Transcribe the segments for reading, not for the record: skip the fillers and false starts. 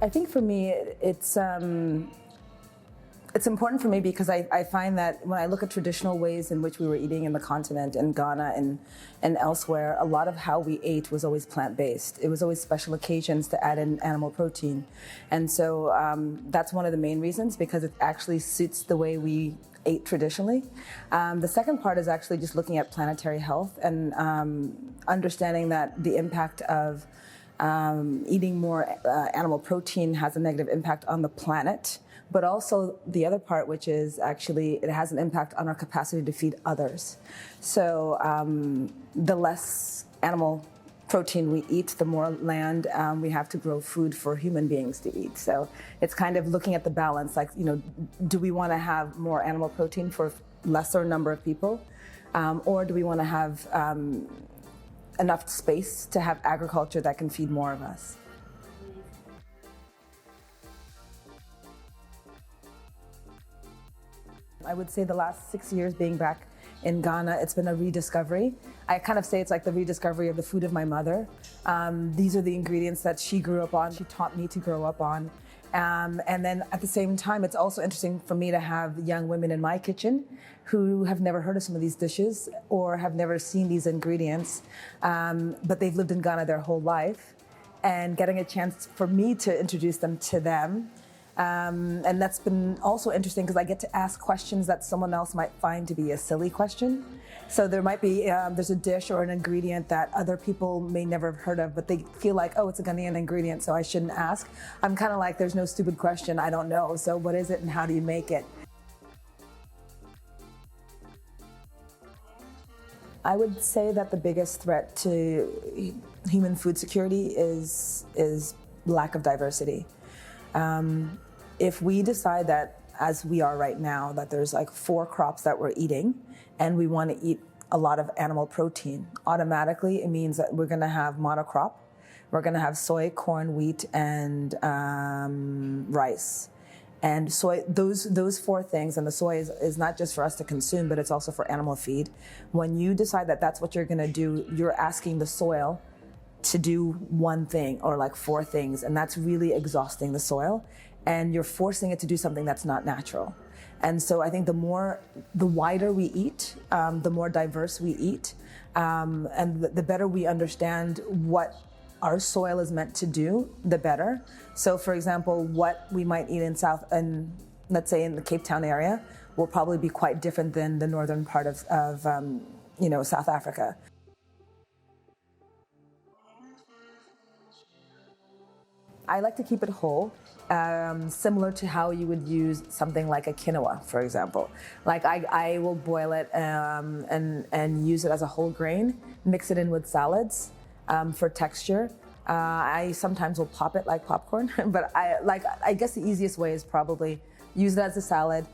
I think for me, it's important for me because I find that when I look at traditional ways in which we were eating in the continent, in Ghana and elsewhere, a lot of how we ate was always plant-based. It was always special occasions to add in animal protein. And so that's one of the main reasons, because it actually suits the way we ate traditionally. The second part is actually just looking at planetary health and understanding that the impact of eating more animal protein has a negative impact on the planet, but also the other part, which is actually it has an impact on our capacity to feed others. So the less animal protein we eat, the more land we have to grow food for human beings to eat. So it's kind of looking at the balance, like, do we want to have more animal protein for lesser number of people? Or do we want to have enough space to have agriculture that can feed more of us? I would say the last 6 years being back in Ghana, it's been a rediscovery. I kind of say it's like the rediscovery of the food of my mother. These are the ingredients that she grew up on, she taught me to grow up on. And then at the same time, it's also interesting for me to have young women in my kitchen who have never heard of some of these dishes or have never seen these ingredients, but they've lived in Ghana their whole life, and getting a chance for me to introduce them to them. And that's been also interesting because I get to ask questions that someone else might find to be a silly question. So there might be, there's a dish or an ingredient that other people may never have heard of, but they feel like, oh, it's a Ghanaian ingredient, so I shouldn't ask. I'm kind of like, there's no stupid question, I don't know. So what is it and how do you make it? I would say that the biggest threat to human food security is lack of diversity. If we decide that, as we are right now, that there's like 4 crops that we're eating and we want to eat a lot of animal protein, automatically it means that we're going to have monocrop. We're going to have soy, corn, wheat, and rice. And soy, those 4 things, and the soy is not just for us to consume, but it's also for animal feed. When you decide that that's what you're going to do, you're asking the soil to do one thing or like 4 things, and that's really exhausting the soil, and you're forcing it to do something that's not natural. And so I think the wider we eat, the more diverse we eat, and the better we understand what our soil is meant to do, the better. So for example, what we might eat in let's say in the Cape Town area will probably be quite different than the northern part of South Africa. I like to keep it whole, similar to how you would use something like a quinoa, for example. Like I will boil it and use it as a whole grain, mix it in with salads for texture. I sometimes will pop it like popcorn, but I guess the easiest way is probably use it as a salad,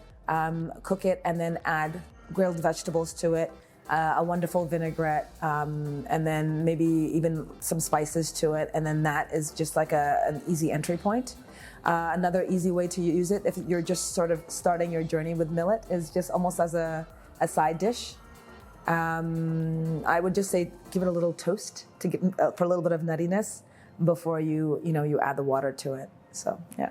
cook it, and then add grilled vegetables to it. A wonderful vinaigrette, and then maybe even some spices to it, and then that is just like an easy entry point. Another easy way to use it, if you're just sort of starting your journey with millet, is just almost as a side dish. I would just say give it a little toast to get for a little bit of nuttiness before you add the water to it. So yeah.